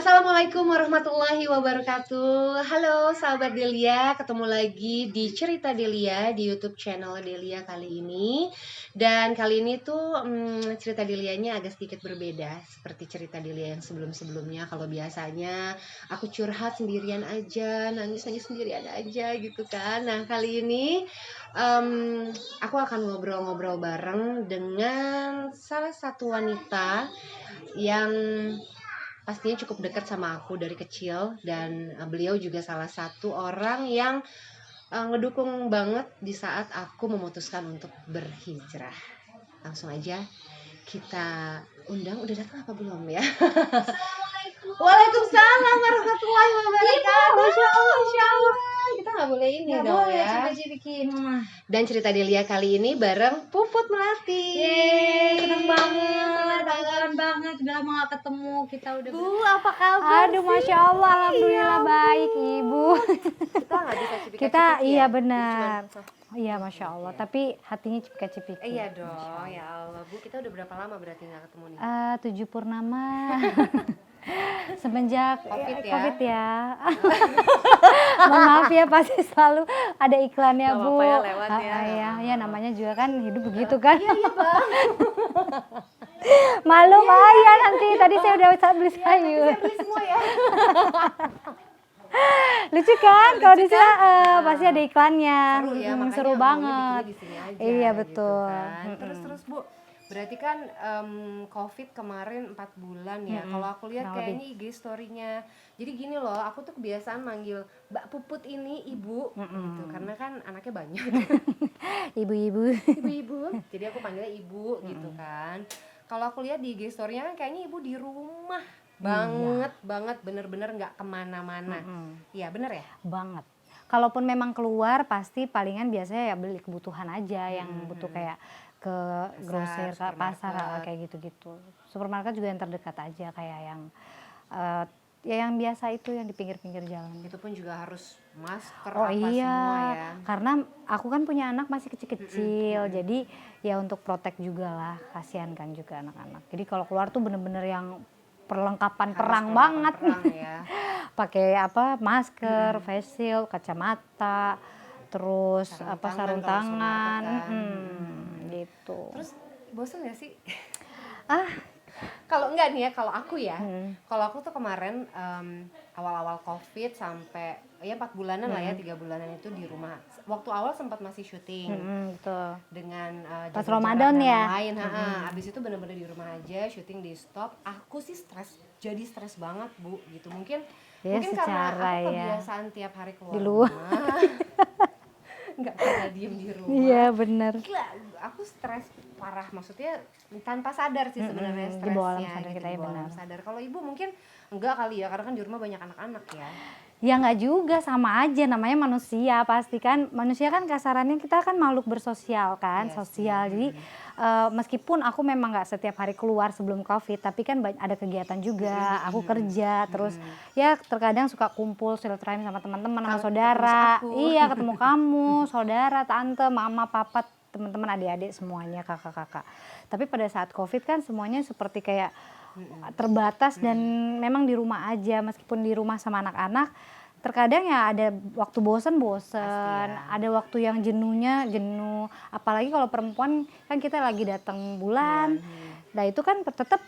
Assalamualaikum warahmatullahi wabarakatuh. Halo sahabat Delia, ketemu lagi di Cerita Delia di YouTube channel Delia kali ini. Dan kali ini tuh cerita Delianya agak sedikit berbeda seperti cerita Delia yang sebelum-sebelumnya. Kalau biasanya aku curhat sendirian aja, nangis-nangis sendirian aja gitu kan. Nah kali ini aku akan ngobrol-ngobrol bareng dengan salah satu wanita yang pastinya cukup dekat sama aku dari kecil, dan beliau juga salah satu orang yang ngedukung banget di saat aku memutuskan untuk berhijrah. Langsung aja kita undang, udah datang apa belum ya? Waalaikumsalam warahmatullahi wabarakatuh. Masya Allah. Kita nggak boleh ini Nggak dong boleh, ya. cipi-cipikin mama. Dan cerita Delia kali ini bareng Puput Melati. Yeay, seneng banget. Seneng banget. Udah lama gak ketemu. Kita udah Bu, apa kabar? Aduh, Masya Allah, Alhamdulillah baik, Ibu. Kita nggak bisa cipika-cipiki Kita, iya ya? benar. Cuman, Iya, Masya Allah. Tapi hatinya cipika-cipiki. iya dong, ya Allah. Bu, kita udah berapa lama berarti nggak ketemu nih? 7 purnama. Semenjak COVID ya. Mohon maaf ya, pasti selalu ada iklannya, Gak Bu. apa-apa ya, lewat ya. Ya, namanya juga kan hidup begitu kan. Iya Bang. Malu ya nanti. Tadi saya udah beli sayur. Saya beli semua ya. Lucu kan kalau di sini pasti ada iklannya. Seru ya, makanya seru maunya banget. bikinnya di sini aja, Iya gitu betul. kan. Terus Bu, berarti kan COVID kemarin 4 bulan ya. Kalau aku lihat kayaknya IG story-nya. Jadi gini loh, aku tuh kebiasaan manggil Mbak Puput ini ibu gitu, karena kan anaknya banyak. Ibu-ibu. Ibu-ibu. Jadi aku panggilnya ibu gitu kan. Kalau aku lihat di IG story-nya kan kayaknya ibu di rumah banget, bener-bener nggak kemana-mana. Iya bener ya? Banget. Kalaupun memang keluar pasti palingan biasanya ya beli kebutuhan aja yang butuh kayak ke grosir, ke pasar kayak gitu-gitu. Supermarket juga yang terdekat aja kayak yang ya yang biasa itu yang di pinggir-pinggir jalan. Itu pun juga harus masker Oh apa iya, semua ya. karena aku kan punya anak masih kecil-kecil, jadi ya untuk protek juga lah, kasihan kan juga anak-anak. Jadi kalau keluar tuh bener-bener yang perlengkapan perang banget. Perang ya. Pakai apa, masker, face shield, kacamata, terus sarung tangan, gitu. Terus bosan gak sih? Ah, Kalau enggak nih ya, kalau aku ya, kalau aku tuh kemarin awal-awal COVID sampai ya 4 bulanan lah ya, 3 bulanan itu di rumah. Waktu awal sempat masih syuting betul. dengan Pas jaga Ramadan jarak dan ya. lain. Abis itu bener-bener di rumah aja, syuting di stop. Aku sih jadi stres banget Bu, gitu. Mungkin Ya, karena secara aku ya. kebiasaan tiap hari keluar Di luar. rumah. Nggak pernah diem di rumah. Iya bener. Gila, aku stres parah, maksudnya tanpa sadar sih sebenarnya stresnya. Di bawah alam sadar gitu, kita, di ya bawah alam benar. sadar. Kalau ibu mungkin enggak kali ya, karena kan di rumah banyak anak-anak ya. Ya nggak juga, sama aja, namanya manusia pasti kan. Manusia kan kasarannya kita kan makhluk bersosial kan, Yes, sosial. Jadi meskipun aku memang nggak setiap hari keluar sebelum COVID, tapi kan ada kegiatan juga. Aku kerja, terus ya terkadang suka kumpul silaturahmi sama teman-teman, sama saudara. Iya, ketemu kamu, saudara, tante, mama, papa, teman-teman, adik-adik semuanya, kakak-kakak. Tapi pada saat COVID kan semuanya seperti kayak terbatas dan memang di rumah aja. Meskipun di rumah sama anak-anak, terkadang ya ada waktu bosen, ada waktu yang jenuh. Apalagi kalau perempuan kan kita lagi datang bulan, nah itu kan tetap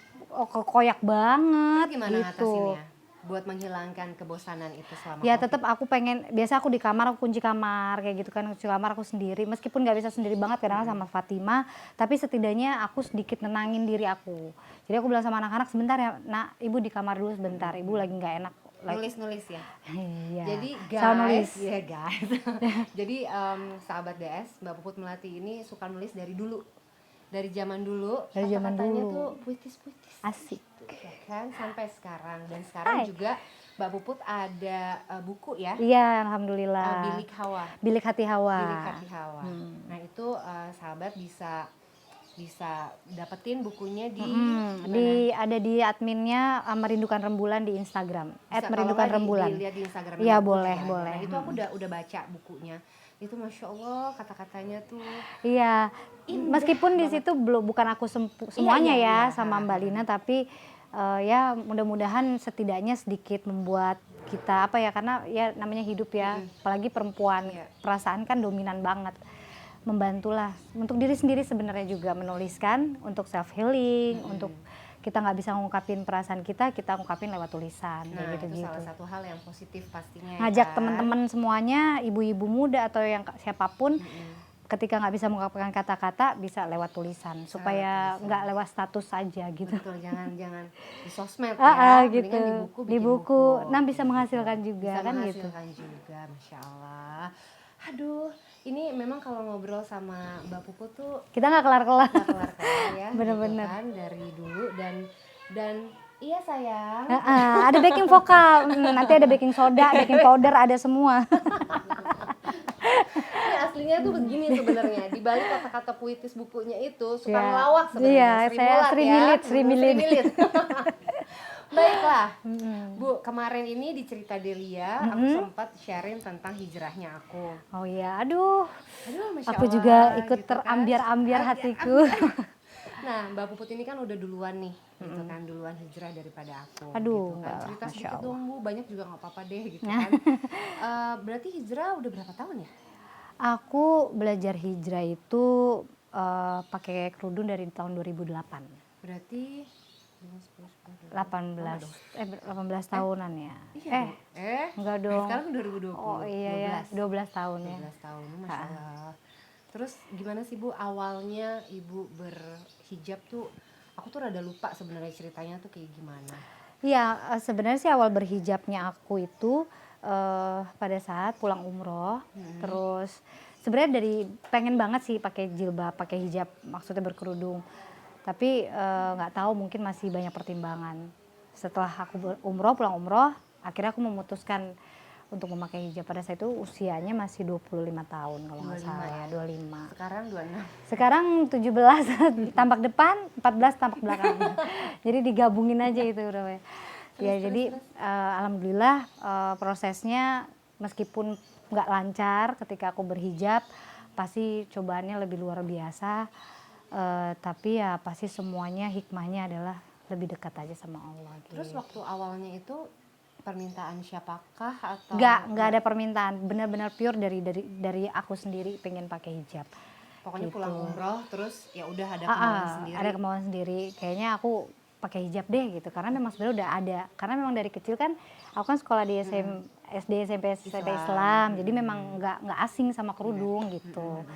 koyak banget. Itu gimana gitu. ngatasinnya buat menghilangkan kebosanan itu selama Ya COVID? tetap aku pengen, biasa aku di kamar, aku kunci kamar kayak gitu kan, kunci kamar aku sendiri, meskipun nggak bisa sendiri banget kadang sama Fatima, tapi setidaknya aku sedikit nenangin diri aku. Jadi aku bilang sama anak-anak, sebentar ya nak, ibu di kamar dulu sebentar, ibu lagi nggak enak. Nulis ya. Iya. Jadi nulis. guys. Jadi sahabat DS, Mbak Puput Melati ini suka nulis dari dulu. Dari zaman dulu, kata-katanya tuh puitis-puitis. Asik. Ya kan, sampai sekarang. Dan sekarang juga Mbak Puput ada buku ya. Iya, alhamdulillah. Bilik Hawa. Bilik Hati Hawa. Bilik Hati Hawa. Nah itu sahabat bisa dapetin bukunya ada di adminnya Merindukan Rembulan di Instagram @merindukanrembulan. Dilihat di Instagram. Iya boleh. Nah, itu aku udah baca bukunya. Itu Masya Allah, kata-katanya tuh. Iya. Meskipun di situ bukan aku semuanya iya, sama Mbak Lina, tapi Ya mudah-mudahan setidaknya sedikit membuat kita apa ya, karena ya namanya hidup ya, apalagi perempuan, perasaan kan dominan banget. Membantulah untuk diri sendiri sebenarnya juga, menuliskan untuk self healing, untuk kita nggak bisa ngungkapin perasaan kita ngungkapin lewat tulisan. Nah, kayak itu gitu-gitu. salah satu hal yang positif pastinya ya Ngajak kan? teman-teman semuanya, ibu-ibu muda atau yang siapapun, ketika nggak bisa mengungkapkan kata-kata bisa lewat tulisan, supaya nggak lewat status saja gitu. Betul, jangan di sosmed ya, gitu. mendingan di buku, bikin Di buku. Nah, bisa gitu. menghasilkan juga Bisa kan gitu. menghasilkan juga, Masya Allah. Aduh, ini memang kalau ngobrol sama Mbak Puput tuh Kita nggak kelar-kelar. nggak kelar-kelar ya, Bener-bener. gitu kan, dari dulu dan iya sayang. Ada backing vokal, nanti ada baking soda, baking powder, ada semua. Ini aslinya tuh begini sebenarnya, di balik kata-kata puitis bukunya itu suka Ya. ngelawak Iya, sebenarnya, saya Sri Milit. Baiklah, Bu, kemarin ini di Cerita Delia aku sempat sharing tentang hijrahnya aku. Oh iya, aduh, Masya aku Allah, juga ikut gitu kan. terambiar-ambiar hatiku. Nah, Mbak Puput ini kan udah duluan nih, gitu kan, duluan hijrah daripada aku. Aduh, gitu kan. enggak lah, Cerita Masya sedikit Allah. dong Bu, banyak juga nggak apa-apa deh, gitu kan. Berarti hijrah udah berapa tahun ya? Aku belajar hijrah itu pakai kerudung dari tahun 2008. Berarti 18 tahunan ya. Iya, Enggak dong. sekarang 2020. Oh iya ya, 12 tahun ya. 12 tahun, Masya Allah. Terus gimana sih Bu awalnya Ibu berhijab tuh? Aku tuh rada lupa sebenarnya ceritanya tuh kayak gimana. Iya, sebenarnya sih awal berhijabnya aku itu pada saat pulang umroh. Terus sebenarnya dari pengen banget sih pakai jilbab, pakai hijab, maksudnya berkerudung. Tapi nggak tahu, mungkin masih banyak pertimbangan. Setelah aku pulang umroh, akhirnya aku memutuskan untuk memakai hijab. Pada saat itu usianya masih 25 tahun kalau nggak salah ya, 25. Sekarang 26. Sekarang 17 tampak depan, 14 tampak belakang. Jadi digabungin aja itu udah. Jadi alhamdulillah prosesnya meskipun nggak lancar ketika aku berhijab, pasti cobaannya lebih luar biasa. Tapi ya pasti semuanya hikmahnya adalah lebih dekat aja sama Allah. Terus waktu awalnya itu permintaan siapakah atau nggak ada permintaan, benar-benar pure dari aku sendiri pengen pakai hijab. pokoknya gitu. pulang umroh terus ya udah ada kemauan sendiri. Ada kemauan sendiri, kayaknya aku pakai hijab deh gitu, karena memang sebenarnya udah ada, karena memang dari kecil kan aku kan sekolah di SD SMP Islam, jadi memang nggak asing sama kerudung gitu.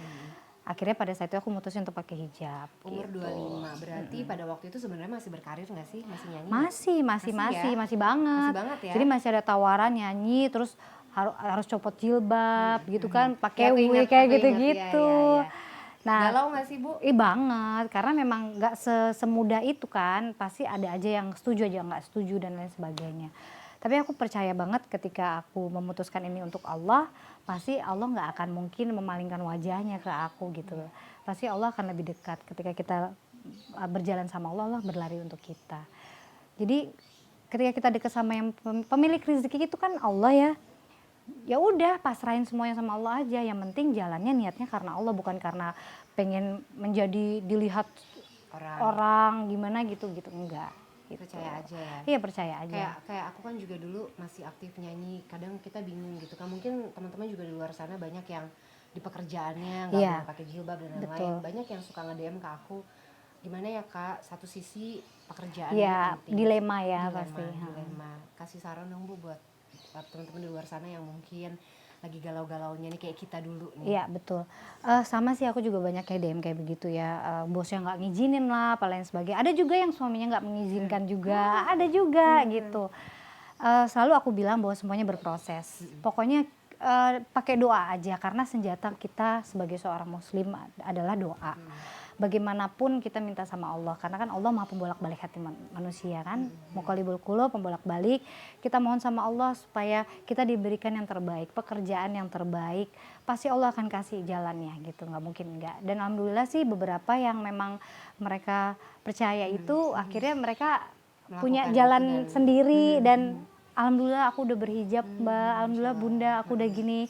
Akhirnya pada saat itu aku mutusin untuk pakai hijab. Umur gitu. 25, berarti pada waktu itu sebenarnya masih berkarir nggak sih? Masih nyanyi? Masih banget. Masih banget ya? Jadi masih ada tawaran nyanyi, terus harus copot jilbab gitu kan, pakai Ya, aku wig ingat, kayak aku gitu-gitu. ingat, ya. Nah, galau nggak sih Bu? banget, karena memang nggak semudah itu kan, pasti ada aja yang setuju aja nggak setuju dan lain sebagainya. Tapi aku percaya banget ketika aku memutuskan ini untuk Allah, pasti Allah nggak akan mungkin memalingkan wajahnya ke aku gitu. Pasti Allah akan lebih dekat ketika kita berjalan sama Allah, Allah berlari untuk kita. Jadi ketika kita dekat sama yang pemilik rezeki itu kan Allah ya. Ya udah pasrahin semuanya sama Allah aja, yang penting jalannya niatnya karena Allah, bukan karena pengen menjadi dilihat orang gimana gitu enggak gitu. Percaya aja ya. Iya, percaya aja. Kayak aku kan juga dulu masih aktif nyanyi, kadang kita bingung gitu kan, mungkin teman-teman juga di luar sana banyak yang di pekerjaannya nggak mau pakai jilbab dan lain-lain. Banyak yang suka nge-DM ke aku, gimana ya Kak, satu sisi pekerjaannya penting, dilema ya pasti. Dilema. Kasih saran dong Bu buat teman-teman di luar sana yang mungkin lagi galau-galaunya nih kayak kita dulu nih. Iya betul, sama sih aku juga banyak kayak DM kayak begitu ya, bosnya nggak ngizinin lah, apa lain sebagainya. Ada juga yang suaminya nggak mengizinkan juga, ada juga gitu. Selalu aku bilang bahwa semuanya berproses. Pokoknya pakai doa aja, karena senjata kita sebagai seorang muslim adalah doa. Bagaimanapun kita minta sama Allah, karena kan Allah maha pembolak-balik hati manusia kan, muqallibul qulub, pembolak-balik. Kita mohon sama Allah supaya kita diberikan yang terbaik, pekerjaan yang terbaik, pasti Allah akan kasih jalannya gitu, nggak mungkin enggak. Dan alhamdulillah sih beberapa yang memang mereka percaya itu akhirnya mereka punya jalan sendiri. Dan alhamdulillah aku udah berhijab Mbak, alhamdulillah Bunda aku udah gini.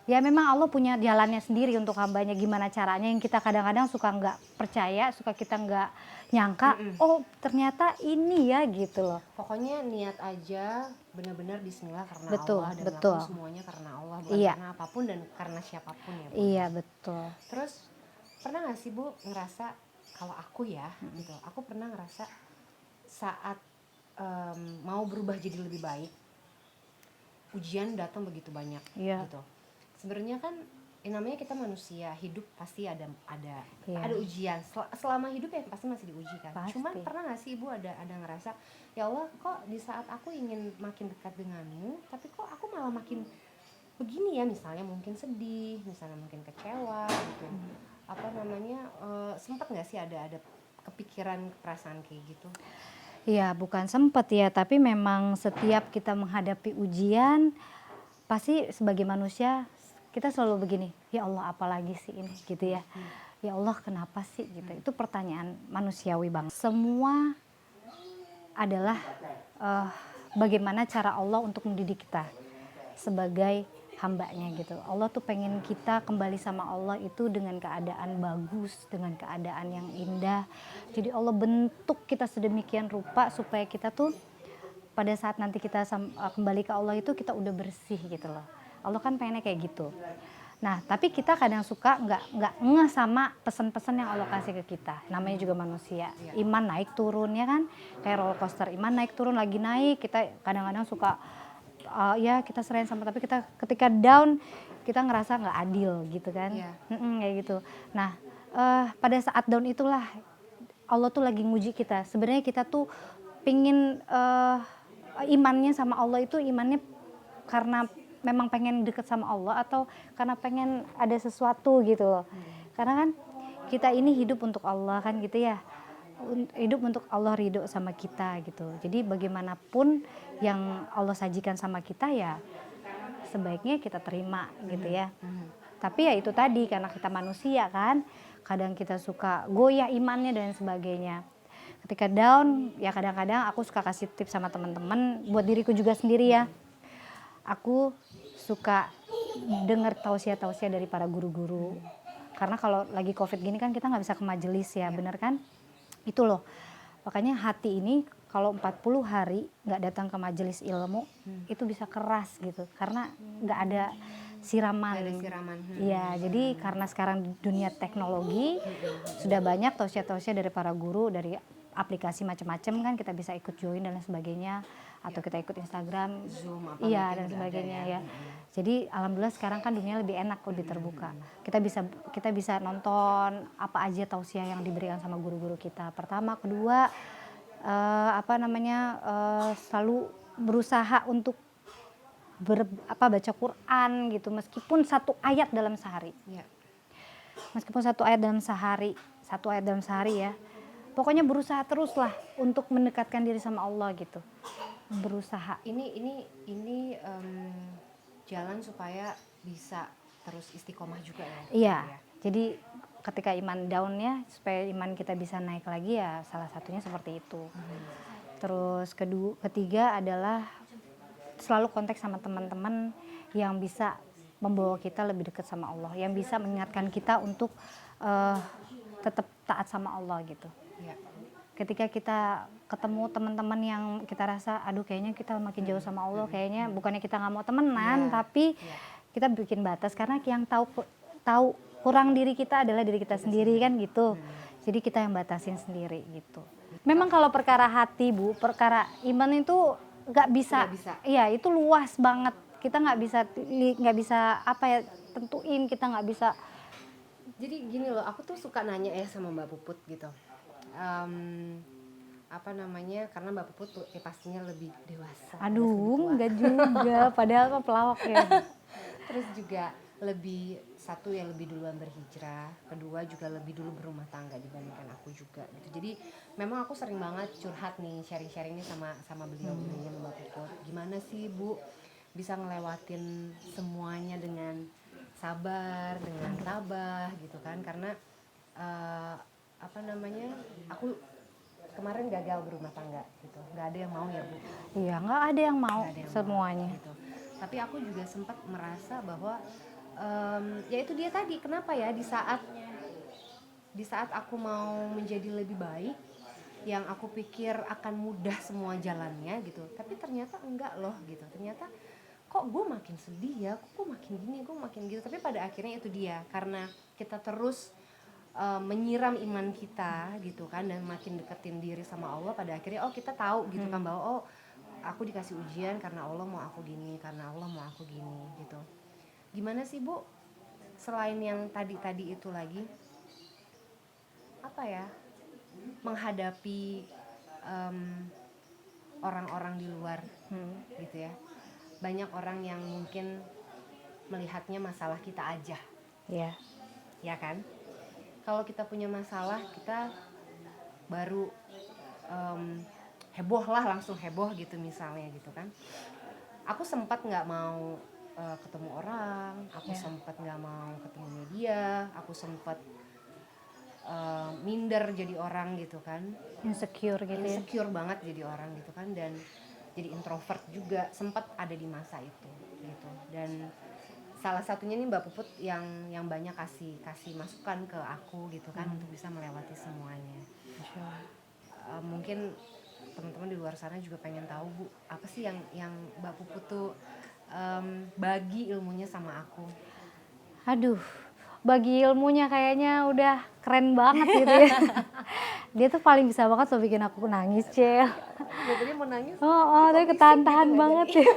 Ya memang Allah punya jalannya sendiri untuk hambanya, gimana caranya yang kita kadang-kadang suka nggak percaya, suka kita nggak nyangka, oh ternyata ini ya gitu loh. Pokoknya niat aja, benar-benar bismillah karena Betul, Allah, dan betul. melakukan semuanya karena Allah, bukan Iya. karena apapun dan karena siapapun ya Bu. Iya betul. Terus pernah nggak sih Bu ngerasa, kalau aku ya gitu, aku pernah ngerasa saat mau berubah jadi lebih baik, ujian datang begitu banyak Iya. gitu. Sebenarnya kan namanya kita manusia, hidup pasti ada Iya. ada ujian. Selama hidup ya pasti masih diuji kan. Pasti. Cuman pernah nggak sih Ibu ada ngerasa, ya Allah kok di saat aku ingin makin dekat denganmu, tapi kok aku malah makin begini ya, misalnya mungkin sedih, misalnya mungkin kecewa gitu. Apa namanya, sempat nggak sih ada kepikiran perasaan kayak gitu? Iya bukan sempet ya, tapi memang setiap kita menghadapi ujian, pasti sebagai manusia kita selalu begini, ya Allah apalagi sih ini gitu ya. Ya Allah kenapa sih gitu. Itu pertanyaan manusiawi banget. Semua adalah bagaimana cara Allah untuk mendidik kita sebagai hambanya gitu. Allah tuh pengen kita kembali sama Allah itu dengan keadaan bagus, dengan keadaan yang indah. Jadi Allah bentuk kita sedemikian rupa supaya kita tuh pada saat nanti kita kembali ke Allah itu kita udah bersih gitu loh. Allah kan pengennya kayak gitu. Nah tapi kita kadang suka nggak ngeh sama pesan-pesan yang Allah kasih ke kita. Namanya juga manusia. Iman naik turun ya kan, kayak roller coaster. Iman naik turun, lagi naik. Kita kadang-kadang suka ya kita serahin sama, tapi kita ketika down kita ngerasa nggak adil gitu kan. Kayak gitu. Nah pada saat down itulah Allah tuh lagi nguji kita. Sebenarnya kita tuh pingin imannya sama Allah itu imannya karena memang pengen deket sama Allah atau karena pengen ada sesuatu gitu loh. Karena kan kita ini hidup untuk Allah kan gitu ya. Hidup untuk Allah ridho sama kita gitu. Jadi bagaimanapun yang Allah sajikan sama kita ya sebaiknya kita terima gitu ya. Tapi ya itu tadi karena kita manusia kan, kadang kita suka goyah imannya dan sebagainya. Ketika down ya kadang-kadang aku suka kasih tips sama teman-teman, buat diriku juga sendiri ya. Aku suka dengar tausiah-tausiah dari para guru-guru. Karena kalau lagi COVID gini kan kita nggak bisa ke majelis ya, bener kan? Itu loh, makanya hati ini kalau 40 hari nggak datang ke majelis ilmu itu bisa keras gitu karena nggak ada siraman. Iya, jadi karena sekarang dunia teknologi sudah banyak tausiah-tausiah dari para guru, dari aplikasi macam-macam kan kita bisa ikut join dan lain sebagainya, atau kita ikut Instagram, Zoom apa iya dan sebagainya ya. Jadi alhamdulillah sekarang kan dunia lebih enak, lebih terbuka. Kita bisa nonton apa aja tausiah yang diberikan sama guru-guru kita. Pertama, kedua selalu berusaha untuk baca Quran gitu, meskipun satu ayat dalam sehari. Meskipun satu ayat dalam sehari ya. Pokoknya berusaha terus lah untuk mendekatkan diri sama Allah gitu. Berusaha. Ini jalan supaya bisa terus istiqomah juga ya. Iya. Jadi ketika iman down ya, supaya iman kita bisa naik lagi ya salah satunya seperti itu. Terus ketiga adalah selalu kontak sama teman-teman yang bisa membawa kita lebih dekat sama Allah, yang bisa mengingatkan kita untuk tetap taat sama Allah gitu. Ketika kita ketemu teman-teman yang kita rasa aduh kayaknya kita makin jauh sama Allah, kayaknya bukannya kita nggak mau temenan, tapi kita bikin batas karena yang tahu kurang diri kita adalah diri kita sendiri kan gitu. Jadi kita yang batasin sendiri gitu. Memang kalau perkara hati Bu, perkara iman itu nggak bisa. Iya itu luas banget. Kita nggak bisa apa ya tentuin, kita nggak bisa. Jadi gini loh, aku tuh suka nanya ya sama Mbak Puput gitu. Karena Mbak Puput tuh pastinya lebih dewasa. Aduh, enggak juga, padahal kok pelawak ya. Terus juga satu yang lebih duluan berhijrah, kedua juga lebih dulu berumah tangga dibandingkan aku juga gitu. Jadi memang aku sering banget curhat nih, sharing-sharing nih sama beliau Mbak Puput. Gimana sih Bu bisa ngelewatin semuanya dengan sabar, dengan tabah gitu kan, karena aku kemarin gagal berumah tangga gitu, nggak ada yang mau ya Bu. Iya nggak ada yang mau semuanya Gitu. Tapi aku juga sempat merasa bahwa ya itu dia tadi, kenapa ya di saat aku mau menjadi lebih baik, yang aku pikir akan mudah semua jalannya gitu, tapi ternyata enggak loh gitu. Ternyata kok gue makin sedih ya, kok gue makin gini, gue makin gitu. Tapi pada akhirnya itu dia, karena kita terus menyiram iman kita gitu kan, dan makin deketin diri sama Allah, pada akhirnya kita tahu gitu kan, bahwa aku dikasih ujian karena Allah mau aku gini, karena Allah mau aku gini gitu. Gimana sih Bu, selain yang tadi itu lagi, apa ya, menghadapi orang-orang di luar gitu ya. Banyak orang yang mungkin melihatnya masalah kita aja, ya kan? Kalau kita punya masalah, kita baru heboh lah, langsung heboh gitu misalnya gitu kan. Aku sempat nggak mau ketemu orang, aku sempat nggak mau ketemu media, aku sempat minder jadi orang gitu kan, insecure gitu ya. insecure banget jadi orang gitu kan, dan jadi introvert juga sempat ada di masa itu gitu. Dan salah satunya nih Mbak Puput yang banyak kasih masukan ke aku gitu kan, untuk bisa melewati semuanya. Mungkin teman-teman di luar sana juga pengen tahu Bu, apa sih yang Mbak Puput tuh bagi ilmunya sama aku. Aduh, bagi ilmunya kayaknya udah keren banget gitu ya. Dia tuh paling bisa banget loh bikin aku nangis, Cel. Jadi mau nangis. Tapi ketahan-tahan banget ya.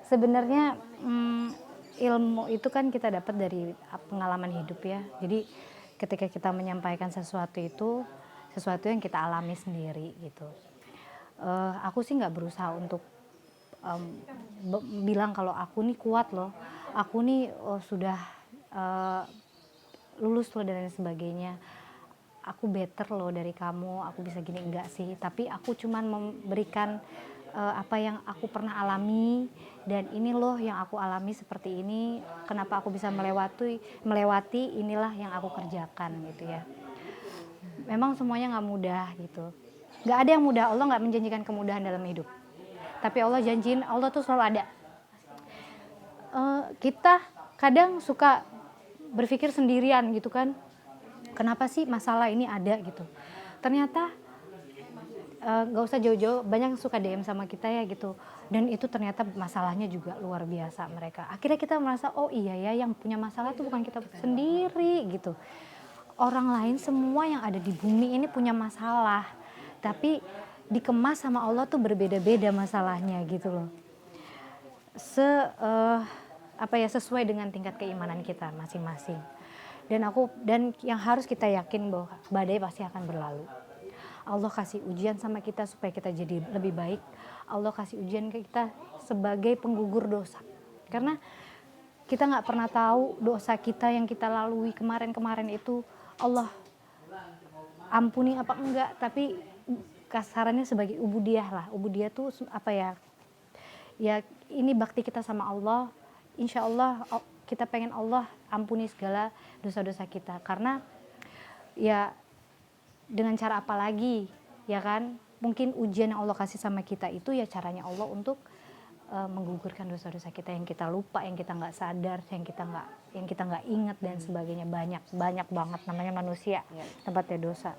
Sebenarnya ilmu itu kan kita dapat dari pengalaman hidup ya. Jadi ketika kita menyampaikan sesuatu itu sesuatu yang kita alami sendiri gitu. Aku sih nggak berusaha untuk bilang kalau aku nih kuat loh, aku nih sudah lulus loh dan lain sebagainya, aku better loh dari kamu, aku bisa gini, enggak sih. Tapi aku cuman memberikan apa yang aku pernah alami, dan ini loh yang aku alami seperti ini, kenapa aku bisa melewati inilah yang aku kerjakan gitu ya. Memang semuanya nggak mudah gitu, nggak ada yang mudah. Allah nggak menjanjikan kemudahan dalam hidup, tapi Allah janjiin, Allah tuh selalu ada. Kita kadang suka berpikir sendirian gitu kan, kenapa sih masalah ini ada gitu. Ternyata gak usah jauh-jauh, banyak yang suka DM sama kita ya gitu, dan itu ternyata masalahnya juga luar biasa mereka. Akhirnya kita merasa, oh iya ya, yang punya masalah itu bukan kita sendiri gitu. Orang lain semua yang ada di bumi ini punya masalah, tapi dikemas sama Allah tuh berbeda-beda masalahnya gitu loh. Sesuai dengan tingkat keimanan kita masing-masing. Dan yang harus kita yakin bahwa badai pasti akan berlalu. Allah kasih ujian sama kita supaya kita jadi lebih baik. Allah kasih ujian ke kita sebagai penggugur dosa. Karena kita nggak pernah tahu dosa kita yang kita lalui kemarin-kemarin itu Allah ampuni apa enggak. Tapi kasarannya sebagai ubudiyah lah. Ubudiyah tuh apa ya? Ya ini bakti kita sama Allah. Insya Allah kita pengen Allah ampuni segala dosa-dosa kita. Karena ya dengan cara apa lagi ya kan, mungkin ujian yang Allah kasih sama kita itu ya caranya Allah untuk menggugurkan dosa-dosa kita yang kita lupa, yang kita nggak sadar, yang kita nggak ingat dan sebagainya. Banyak banget, namanya manusia tempatnya dosa.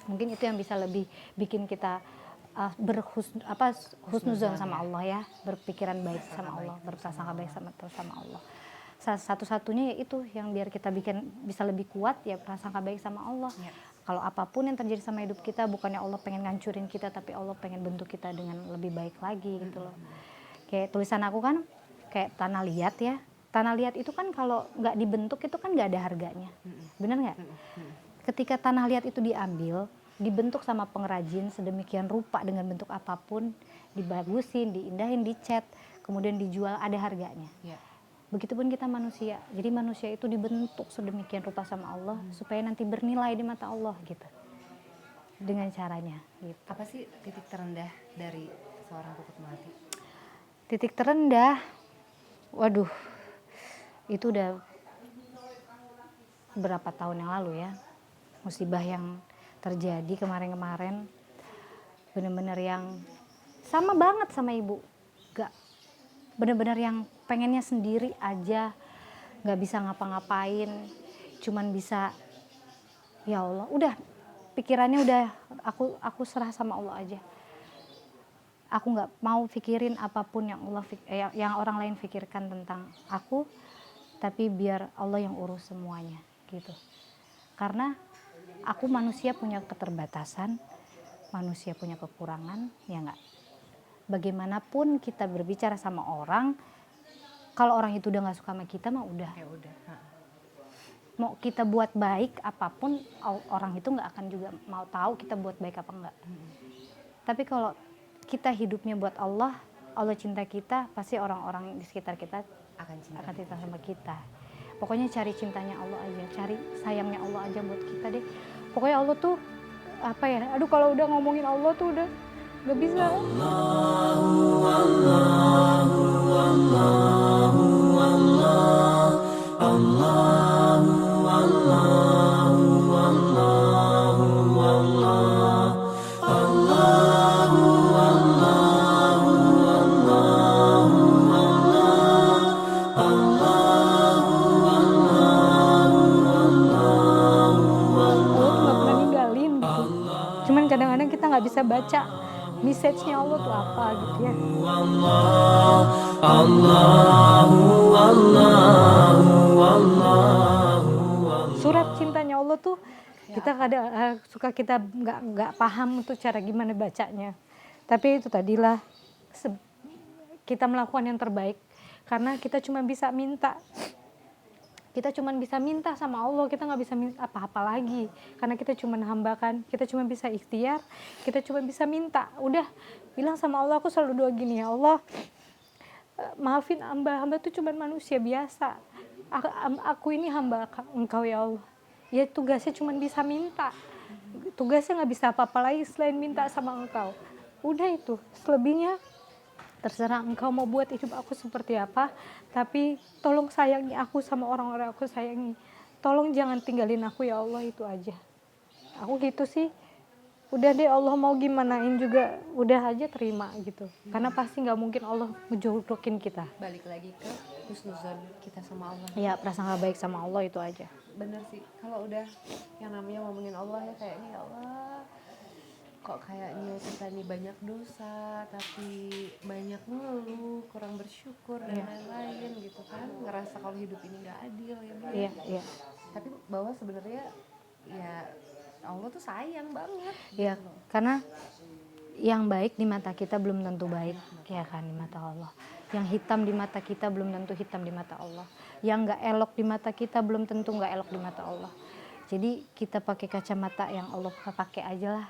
Mungkin itu yang bisa lebih bikin kita husnuzon sama Allah ya, berpikiran baik sama Allah, berprasangka baik sama Allah. Satu-satunya ya itu yang biar kita bisa lebih kuat ya, prasangka baik sama Allah. Kalau apapun yang terjadi sama hidup kita, bukannya Allah pengen ngancurin kita, tapi Allah pengen bentuk kita dengan lebih baik lagi gitu loh. Kayak tulisan aku kan kayak tanah liat ya. Tanah liat itu kan kalau nggak dibentuk itu kan nggak ada harganya. Benar nggak? Ketika tanah liat itu diambil, dibentuk sama pengrajin sedemikian rupa dengan bentuk apapun, dibagusin, diindahin, dicat, kemudian dijual, ada harganya. Begitupun kita manusia. Jadi manusia itu dibentuk sedemikian rupa sama Allah supaya nanti bernilai di mata Allah gitu. Dengan caranya gitu. Apa sih titik terendah dari seorang Puput Melati? Titik terendah, waduh, itu udah berapa tahun yang lalu ya. Musibah yang terjadi kemarin-kemarin bener-bener yang sama banget sama ibu. Gak, bener-bener yang pengennya sendiri aja, nggak bisa ngapa-ngapain, cuman bisa ya Allah, udah pikirannya udah aku serah sama Allah aja. Aku nggak mau pikirin apapun yang yang orang lain pikirkan tentang aku, tapi biar Allah yang urus semuanya gitu. Karena aku manusia punya keterbatasan, manusia punya kekurangan, ya nggak. Bagaimanapun kita berbicara sama orang, kalau orang itu udah nggak suka sama kita mah udah. Ya udah. Mau kita buat baik apapun, orang itu nggak akan juga mau tahu kita buat baik apa enggak. Tapi kalau kita hidupnya buat Allah, Allah cinta kita, pasti orang-orang di sekitar kita Akan cinta sama kita. Pokoknya cari cintanya Allah aja, cari sayangnya Allah aja buat kita deh. Pokoknya Allah tuh apa ya? Aduh, kalau udah ngomongin Allah tuh udah nggak bisa. Allah tuh nggak pernah ninggalin gitu. Cuman kadang-kadang kita nggak bisa baca message-nya Allah tuh apa gitu ya. Surat cintanya Allah tuh kita kadang suka kita nggak paham tuh cara gimana bacanya. Tapi itu tadilah kita melakukan yang terbaik karena kita cuma bisa minta. Kita cuma bisa minta sama Allah, kita nggak bisa minta apa-apa lagi. Karena kita cuma hambakan, kita cuma bisa ikhtiar, kita cuma bisa minta. Udah, bilang sama Allah, aku selalu doa gini, ya Allah, maafin hamba tuh cuma manusia biasa. Aku ini hamba Engkau ya Allah. Ya tugasnya cuma bisa minta. Tugasnya nggak bisa apa-apa lagi selain minta sama Engkau. Udah itu, selebihnya terserah Engkau mau buat hidup aku seperti apa, tapi tolong sayangi aku sama orang-orang aku sayangi. Tolong jangan tinggalin aku ya Allah, itu aja. Aku gitu sih. Udah deh, Allah mau gimanain juga udah aja terima gitu. Karena pasti nggak mungkin Allah ngejodohin kita. Balik lagi ke husnuzon kita sama Allah. Ya, prasangka baik sama Allah itu aja. Bener sih, kalau udah yang namanya ngomongin Allah ya kayaknya ya Allah, kok kayaknya kita nih banyak dosa tapi banyak ngeluh, kurang bersyukur dan lain-lain gitu kan, ngerasa kalau hidup ini nggak adil ya. Iya, iya. Tapi bahwa sebenarnya ya Allah tuh sayang banget. Iya, gitu loh. karena yang baik di mata kita belum tentu baik, ya kan, di mata Allah. Yang hitam di mata kita belum tentu hitam di mata Allah. Yang nggak elok di mata kita belum tentu nggak elok di mata Allah. Jadi kita pakai kacamata yang Allah pakai aja lah.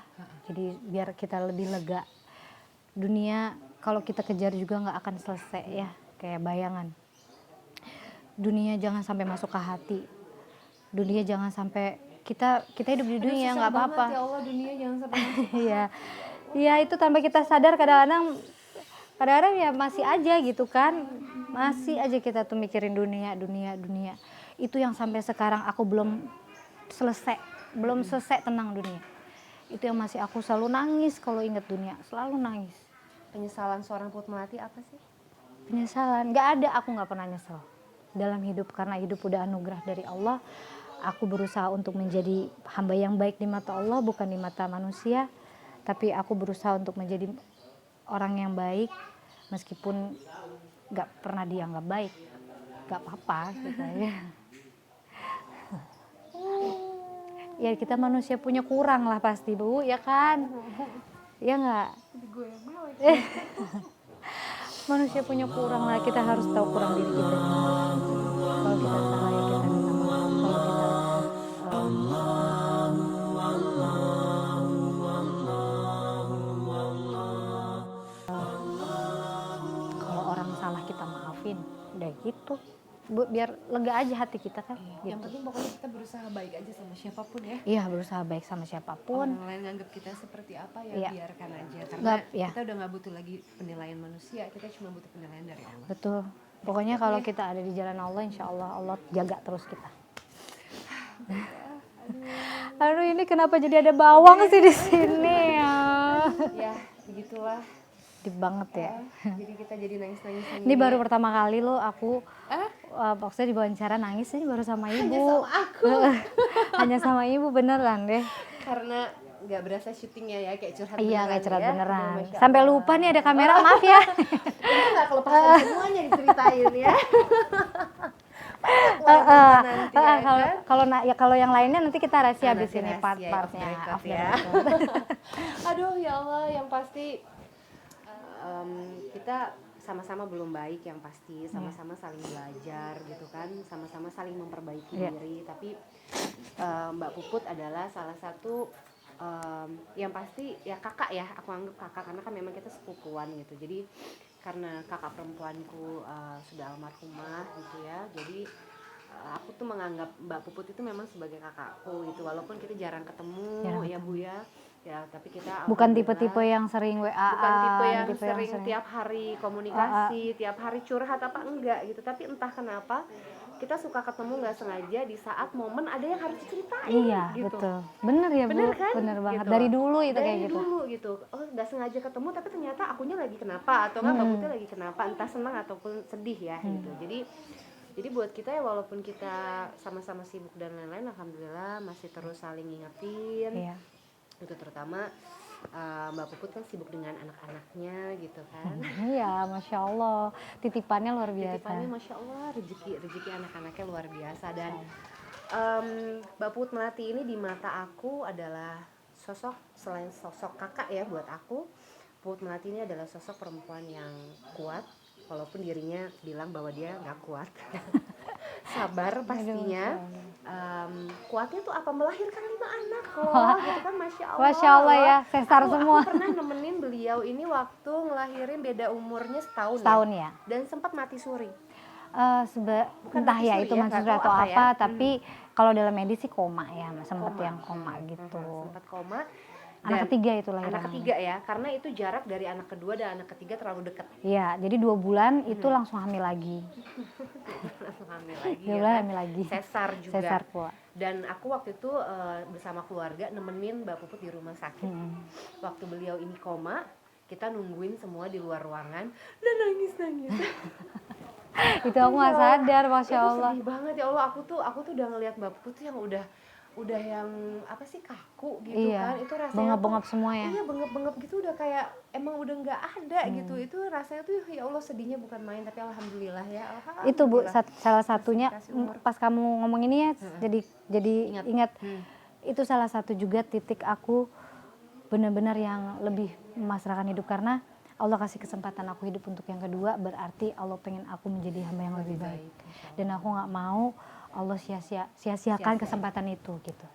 Jadi biar kita lebih lega. Dunia kalau kita kejar juga nggak akan selesai ya, kayak bayangan. Dunia jangan sampai masuk ke hati. Dunia jangan sampai kita hidup di dunia nggak apa-apa. Ya Allah, dunia jangan sampai Iya, iya itu tanpa kita sadar kadang-kadang ya masih aja gitu kan, masih aja kita tuh mikirin dunia. Itu yang sampai sekarang aku belum selesai tentang dunia. Itu yang masih aku selalu nangis kalau ingat dunia, selalu nangis. Penyesalan seorang put melati apa sih? Penyesalan, nggak ada, aku nggak pernah nyesel dalam hidup karena hidup udah anugerah dari Allah. Aku berusaha untuk menjadi hamba yang baik di mata Allah, bukan di mata manusia. Tapi aku berusaha untuk menjadi orang yang baik, meskipun nggak pernah dianggap baik, nggak apa-apa gitu ya. Ya kita manusia punya kurang lah pasti Bu, ya kan? Ya nggak? Manusia punya kurang lah, kita harus tahu kurang diri kita. Kalau kita salah ya kita minta maaf. Kalau kalau orang salah kita maafin, udah gitu. Bu, biar lega aja hati kita kan. Yang Gitu. penting pokoknya kita berusaha baik aja sama siapapun ya. Iya, berusaha baik sama siapapun. Orang lain nganggap kita seperti apa ya, Iya. biarkan aja. Karena Ya. kita udah nggak butuh lagi penilaian manusia, kita cuma butuh penilaian dari Allah. Betul. Pokoknya kalau kita ada di jalan Allah, insya Allah Allah jaga terus kita. Aduh, ini kenapa jadi ada bawang sih di sini ya? Ya begitulah deep banget ya. Jadi kita jadi nangis-nangis sendiri. Ini baru pertama kali loh aku maksudnya diwawancara nangis ini baru sama ibu. Hanya sama aku. Hanya sama ibu beneran deh. Karena nggak berasa syutingnya ya, kayak curhat Iya beneran kayak curhat ya. beneran. Masya Sampai Allah. lupa nih ada kamera, maaf ya. Ini nggak kelepasan semuanya diceritain ya. Nanti ya kan? Kalau yang lainnya nanti kita rahasia habis Nanti ini rahasia, part-partnya. off the Ya. record Aduh ya Allah, yang pasti kita sama-sama belum baik yang pasti, sama-sama saling belajar gitu kan, sama-sama saling memperbaiki diri. Tapi Mbak Puput adalah salah satu yang pasti ya kakak ya, aku anggap kakak karena kan memang kita sepupuan gitu. Jadi karena kakak perempuanku sudah almarhumah gitu ya, jadi aku tuh menganggap Mbak Puput itu memang sebagai kakakku gitu, walaupun kita jarang ketemu ya Bu ya, tapi kita bukan tipe-tipe yang sering WA, bukan tipe yang tipe sering tiap hari komunikasi, tiap hari curhat apa enggak gitu, tapi entah kenapa kita suka ketemu nggak sengaja di saat momen ada yang harus diceritain. Iya gitu. Betul, bener ya Bener Bu, kan? bener banget Gitu. dari dulu itu Dari kayak gitu. dulu gitu, oh nggak sengaja ketemu tapi ternyata akunya lagi kenapa atau nggak Mbak Putih lagi kenapa, entah senang ataupun sedih ya gitu. Jadi buat kita ya, walaupun kita sama-sama sibuk dan lain-lain, alhamdulillah masih terus saling ngingetin. Iya. Itu terutama Mbak Puput kan sibuk dengan anak-anaknya gitu kan. Iya, Masya Allah, titipannya luar biasa. Titipannya Masya Allah, rezeki anak-anaknya luar biasa. Dan Mbak Puput Melati ini di mata aku adalah sosok, selain sosok kakak ya buat aku, Puput Melati ini adalah sosok perempuan yang kuat, walaupun dirinya bilang bahwa dia nggak kuat. Sabar pastinya. Kuatnya tuh apa, melahirkan 5 anak loh gitu kan, Masya Allah. Masya Allah ya, sesar semua. Aku pernah nemenin beliau ini waktu ngelahirin, beda umurnya setahun ya. Dan sempat mati suri. Entah ya itu maksudnya atau apa, tapi kalau dalam medis sih koma ya, sempat yang koma gitu. Sempat koma. Anak ketiga itu lahiran. Anak ketiga ya, karena itu jarak dari anak kedua dan anak ketiga terlalu dekat. Iya, jadi 2 bulan itu langsung hamil lagi. Langsung hamil lagi. 2 bulan hamil lagi. Sesar juga. Sesar pula. Dan aku waktu itu bersama keluarga nemenin Mbak Puput di rumah sakit. Waktu beliau ini koma, kita nungguin semua di luar ruangan dan nangis. Itu aku nggak sadar, Masya Allah. Itu sedih banget ya Allah, aku tuh udah ngelihat Mbak Puput tuh yang udah yang apa sih, kaku gitu kan, itu rasanya bengap-bengap semua ya. Iya, bengap-bengap gitu, udah kayak emang udah nggak ada gitu. Itu rasanya tuh ya Allah sedihnya bukan main, tapi alhamdulillah ya. Itu Bu, salah satunya pas kamu ngomong ini ya, jadi ingat itu salah satu juga titik aku benar-benar yang lebih memasrahkan hidup, karena Allah kasih kesempatan aku hidup untuk yang kedua, berarti Allah pengen aku menjadi hamba yang lebih baik. Dan aku nggak mau Allah sia-siakan kesempatan itu gitu.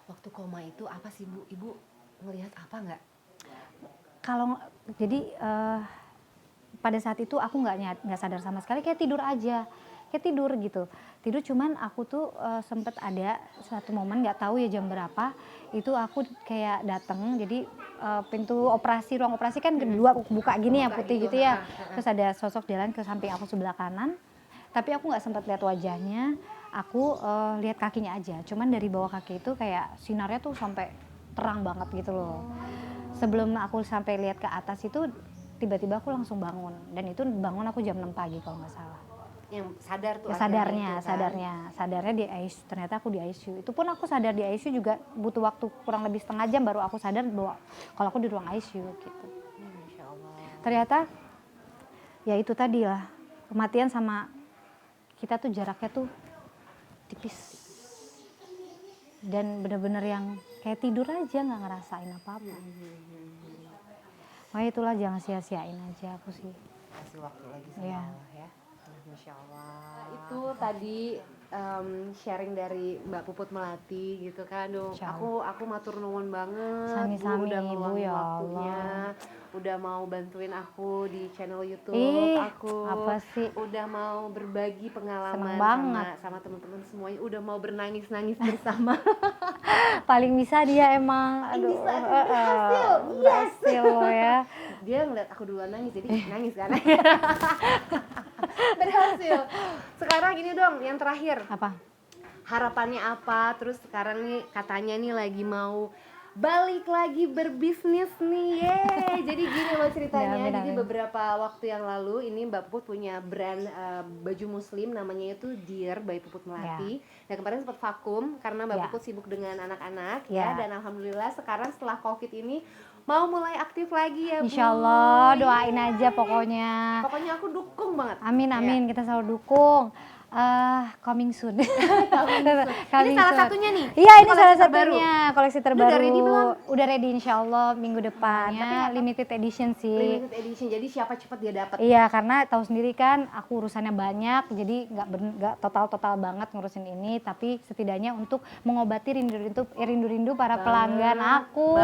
Waktu koma itu apa sih Bu? Ibu ngelihat apa nggak? Kalau jadi pada saat itu aku nggak sadar sama sekali, kayak tidur aja, kayak tidur gitu. Tidur, cuman aku tuh sempet ada satu momen nggak tahu ya jam berapa, itu aku kayak datang, jadi pintu operasi, ruang operasi kan kedua buka gini ya, putih gitu ya. Terus ada sosok jalan ke samping aku sebelah kanan, tapi aku nggak sempat lihat wajahnya. Aku lihat kakinya aja, cuman dari bawah kaki itu kayak sinarnya tuh sampai terang banget gitu loh. Sebelum aku sampai lihat ke atas itu, tiba-tiba aku langsung bangun, dan itu bangun aku jam 6 pagi kalau nggak salah. Yang sadar tuh? Ya, sadarnya di ICU. Ternyata aku di ICU. Itu pun aku sadar di ICU juga butuh waktu kurang lebih setengah jam baru aku sadar bahwa kalau aku di ruang ICU gitu. Masya Allah. Ternyata ya itu tadi lah, kematian sama kita tuh jaraknya tuh tipis, dan bener-bener yang kayak tidur aja, nggak ngerasain apa-apa. Makanya itulah, jangan sia-siain aja aku sih. Kasih waktu lagi sama Allah ya. Masya Allah. Itu tadi sharing dari Mbak Puput Melati gitu kan. Aku matur nuwun banget. Sami-sami, Bu, udah Ibu, ngeluangin ya waktunya. Allah. Udah mau bantuin aku di channel YouTube aku. Apa sih? Udah mau berbagi pengalaman sama teman-teman semuanya. Udah mau bernangis-nangis bersama. Paling bisa dia emang. Aduh, berhasil loh ya. Dia ngeliat aku duluan nangis, jadi nangis kan. Berhasil. Sekarang ini dong yang terakhir. Apa? Harapannya apa? Terus sekarang nih katanya nih lagi mau balik lagi berbisnis nih. Yeay. Jadi gini loh, ceritanya. Amin, Jadi amin. beberapa waktu yang lalu ini Mbak Puput punya brand baju muslim namanya itu Dear by Puput Melati. Dan kemarin sempat vakum karena Mbak Puput sibuk dengan anak-anak ya. Dan alhamdulillah sekarang setelah Covid ini mau mulai aktif lagi ya Bu. Insya Allah doain aja pokoknya. Pokoknya aku dukung banget. Amin amin, kita selalu dukung. Coming soon. Ini salah satunya nih. Iya, ini salah terbaru. satunya koleksi terbaru. Udah ready belum? Udah ready insya Allah minggu depan. Tapi limited edition sih. Limited edition, jadi siapa cepat dia dapat. Iya, karena tahu sendiri kan aku urusannya banyak, jadi nggak total banget ngurusin ini, tapi setidaknya untuk mengobati rindu-rindu para pelanggan aku.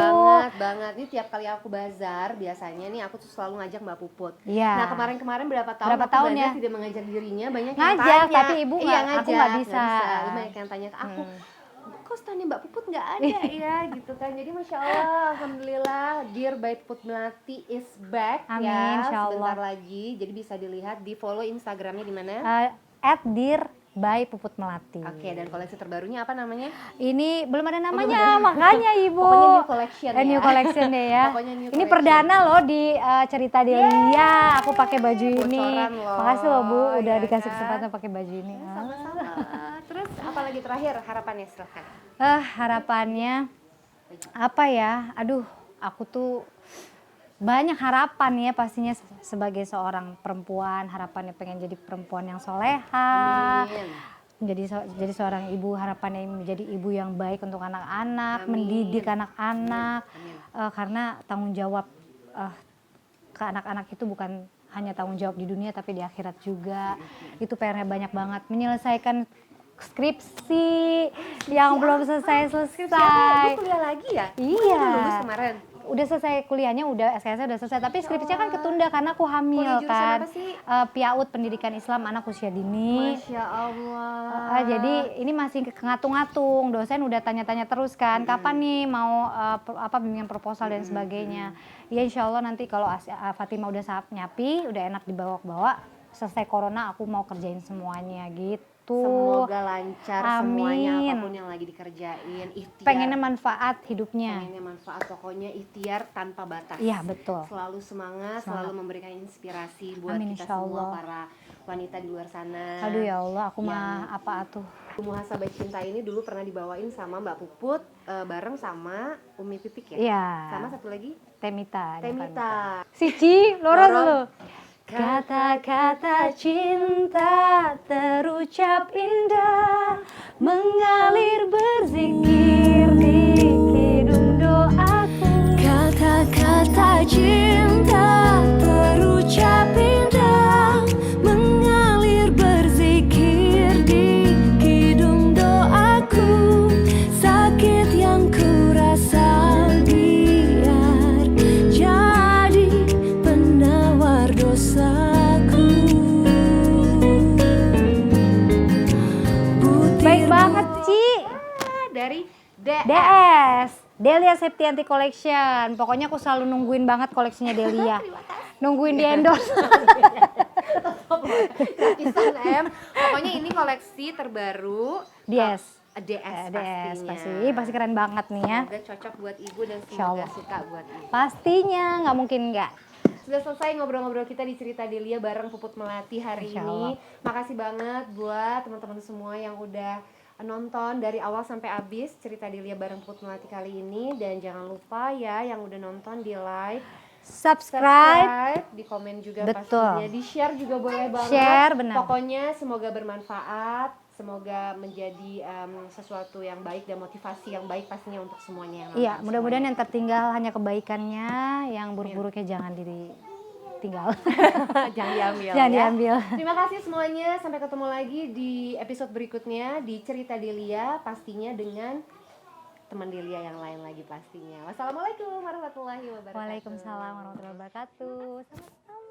Banget. Ini tiap kali aku bazar biasanya nih aku tuh selalu ngajak Mbak Puput. Iya. Nah kemarin berapa tahun aku ya? bazar tidak mengajak dirinya, banyak yang ngajak, tanya. tapi ibu aku nggak bisa. Banyak yang tanya ke aku. Kok standnya Mbak Puput nggak ada ya gitu kan. Jadi Masya Allah, Alhamdulillah Dear by Puput Melati is back. Amin, ya Insya Allah. sebentar lagi. Jadi bisa dilihat di follow Instagramnya di mana? @dear by Puput Melati. Oke, dan koleksi terbarunya apa namanya? Ini belum ada namanya, makanya Ibu. Pokoknya new collection ya. New collection deh ya. Pokoknya new ini collection. perdana loh di cerita Delia. Aku pakai baju ini. Loh. Makasih loh Bu, udah Ya dikasih kan? kesempatan pakai baju ini. Sama-sama. Terus apa lagi terakhir harapannya silahkan. Harapannya apa ya? Aduh, aku tuh banyak harapan ya pastinya sebagai seorang perempuan, harapannya pengen jadi perempuan yang soleha. Amin. Jadi seorang ibu, harapannya menjadi ibu yang baik untuk anak-anak, mendidik anak-anak. Karena tanggung jawab ke anak-anak itu bukan hanya tanggung jawab di dunia tapi di akhirat juga. Itu PR-nya banyak banget. Menyelesaikan skripsi yang belum selesai. Kuliah lagi ya? Iya. Udah lulus kemarin. Udah selesai kuliahnya, SKS udah selesai, tapi skripsinya kan ketunda karena aku hamil. Kuliah jurusan kan. apa sih? PAUD Pendidikan Islam Anak Usia Dini. Masya Allah. Jadi ini masih ngatung-ngatung, dosen udah tanya-tanya terus kan, kapan nih mau bimbingan proposal dan sebagainya. Ya insya Allah nanti kalau Fatima udah nyapi, udah enak dibawa-bawa, selesai corona aku mau kerjain semuanya gitu. Semoga lancar semuanya Amin. apapun yang lagi dikerjain. Ikhtiar. Pengennya manfaat hidupnya. Pengennya manfaat, pokoknya ikhtiar tanpa batas. Iya betul. Selalu semangat, selalu memberikan inspirasi buat Amin, kita insya semua Allah. para wanita di luar sana. Aduh ya Allah, aku mah apa tuh. Muhasabah Cinta ini dulu pernah dibawain sama Mbak Puput bareng sama Umi Pipik ya? Iya. Sama satu lagi? Temita. Sici, loro. Kata-kata cinta terucap indah, mengalir berzikir di kidung doaku. Kata-kata cinta terucap indah, mengalir berzikir di kidung doaku. Sakit yang ku rasa biar jadi penawar dosaku. Baik banget Ci. Dari DS Delia Septianti Collection. Pokoknya aku selalu nungguin banget koleksinya Delia. Nungguin di endorse. Gratisan M. Pokoknya ini koleksi terbaru DS DS pasti keren banget nih ya. Semoga cocok buat ibu dan Insya semoga Allah. suka buat ibu. Pastinya nggak mungkin nggak. Sudah selesai ngobrol-ngobrol kita di Cerita Delia bareng Puput Melati hari Insya ini. Allah. Makasih banget buat teman-teman semua yang udah nonton dari awal sampai habis Cerita Delia bareng Puput Melati kali ini. Dan jangan lupa ya yang udah nonton di like, Subscribe. di komen juga Betul. pastinya, di share juga boleh banget. Share, benar. Pokoknya semoga bermanfaat, semoga menjadi sesuatu yang baik dan motivasi yang baik pastinya untuk semuanya yang nonton. Iya, mudah-mudahan yang tertinggal hanya kebaikannya, yang buruk-buruknya jangan ditinggal. Jangan diambil. Jangan ya. diambil. Terima kasih semuanya, sampai ketemu lagi di episode berikutnya di Cerita Delia, pastinya dengan teman Delia yang lain lagi pastinya. Wassalamualaikum warahmatullahi wabarakatuh. Waalaikumsalam warahmatullahi wabarakatuh. Sama-sama.